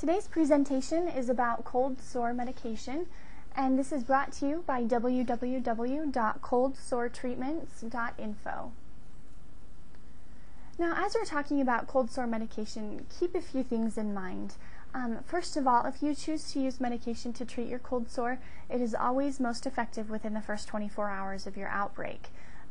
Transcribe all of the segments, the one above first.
Today's presentation is about cold sore medication, and this is brought to you by www.coldsoretreatments.info. Now, as we're talking about cold sore medication, keep a few things in mind. First of all, if you choose to use medication to treat your cold sore, it is always most effective within the first 24 hours of your outbreak.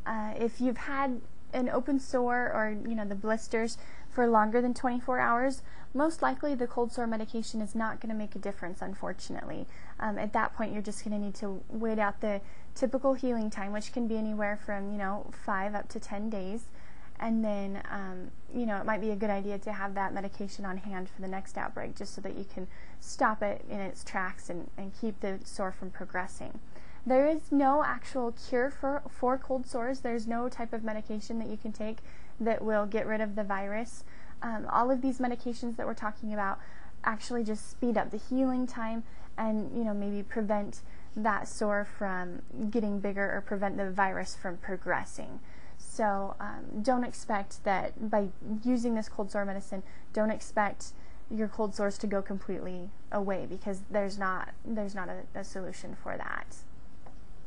If you've had an open sore or the blisters for longer than 24 hours, most likely the cold sore medication is not going to make a difference, unfortunately. At that point, you're just going to need to wait out the typical healing time, which can be anywhere from 5 up to 10 days. And then, it might be a good idea to have that medication on hand for the next outbreak, just so that you can stop it in its tracks and keep the sore from progressing. There is no actual cure for cold sores. There's no type of medication that you can take that will get rid of the virus. All of these medications that we're talking about actually just speed up the healing time and maybe prevent that sore from getting bigger or prevent the virus from progressing. So don't expect that by using this cold sore medicine, don't expect your cold sores to go completely away, because there's not a solution for that.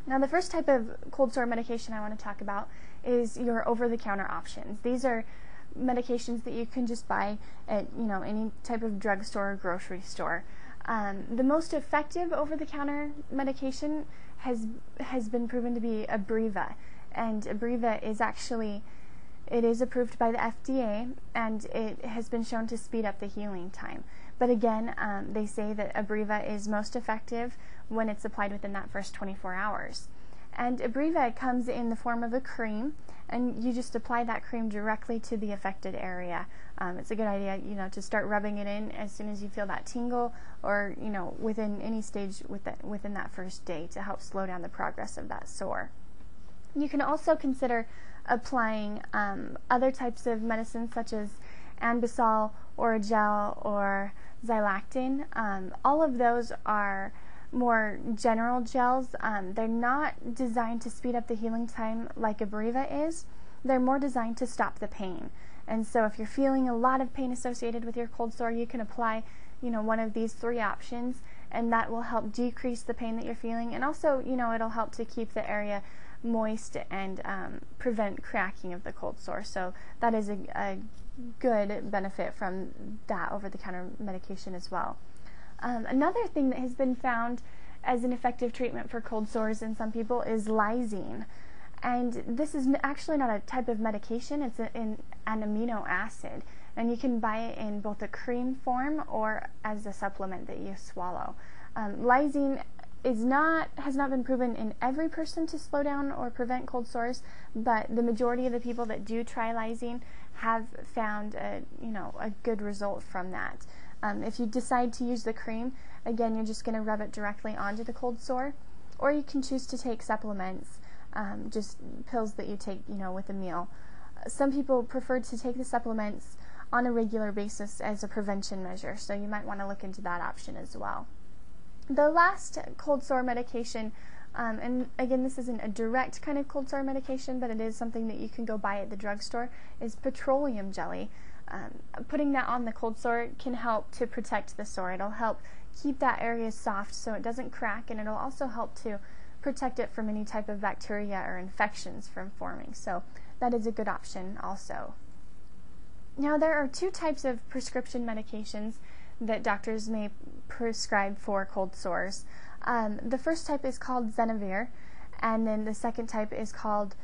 Now, the first type of cold sore medication I want to talk about is your over-the-counter options. These are medications that you can just buy at any type of drugstore or grocery store. The most effective over-the-counter medication has been proven to be Abreva, and Abreva is approved by the FDA, and it has been shown to speed up the healing time. But again, they say that Abreva is most effective when it's applied within that first 24 hours. And Abreva comes in the form of a cream, and you just apply that cream directly to the affected area. It's a good idea, to start rubbing it in as soon as you feel that tingle, or within any stage within that first day, to help slow down the progress of that sore. You can also consider applying other types of medicines, such as Anbesol or a gel or Xylactin. All of those are more general gels. They're not designed to speed up the healing time like Abreva is. They're more designed to stop the pain. And so if you're feeling a lot of pain associated with your cold sore, you can apply one of these 3 options, and that will help decrease the pain that you're feeling, and also it'll help to keep the area moist and prevent cracking of the cold sore. So that is a good benefit from that over-the-counter medication as well. Another thing that has been found as an effective treatment for cold sores in some people is Lysine. And this is actually not a type of medication, it's an amino acid. And you can buy it in both a cream form or as a supplement that you swallow. Lysine has not been proven in every person to slow down or prevent cold sores, but the majority of the people that do try Lysine have found a good result from that. If you decide to use the cream, again, you're just going to rub it directly onto the cold sore, or you can choose to take supplements, just pills that you take with a meal. Some people prefer to take the supplements on a regular basis as a prevention measure, so you might want to look into that option as well. The last cold sore medication, and again, this isn't a direct kind of cold sore medication, but it is something that you can go buy at the drugstore, is petroleum jelly. Putting that on the cold sore can help to protect the sore. It'll help keep that area soft so it doesn't crack, and it'll also help to protect it from any type of bacteria or infections from forming. So that is a good option also. Now, there are 2 types of prescription medications that doctors may prescribe for cold sores. The first type is called Zenivir, and then the second type is called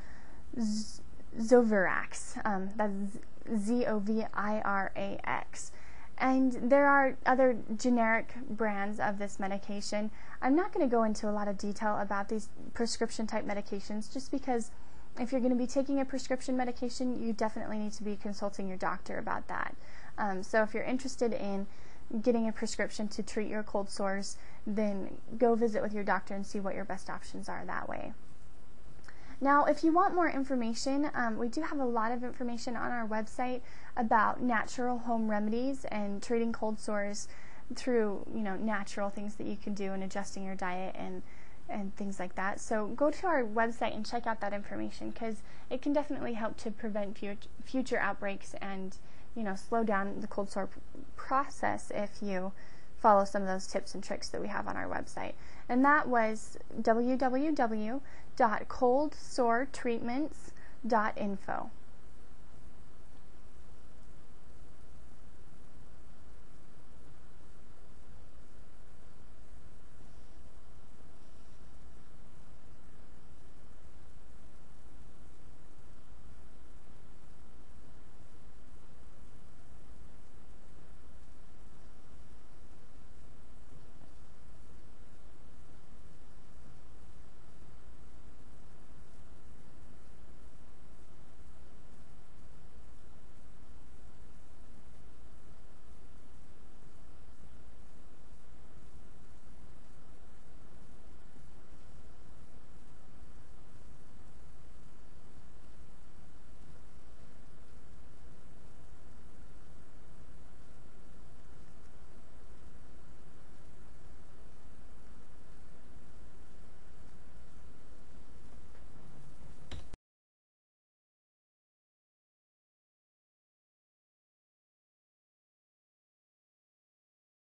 Zovirax. That's Zovirax. And there are other generic brands of this medication. I'm not going to go into a lot of detail about these prescription type medications, just because if you're going to be taking a prescription medication, you definitely need to be consulting your doctor about that. So if you're interested in getting a prescription to treat your cold sores, then go visit with your doctor and see what your best options are that way. Now, if you want more information, we do have a lot of information on our website about natural home remedies and treating cold sores through natural things that you can do and adjusting your diet and things like that. So go to our website and check out that information, because it can definitely help to prevent future outbreaks and slow down the cold sore process if you follow some of those tips and tricks that we have on our website. And that was www.coldsoretreatments.info.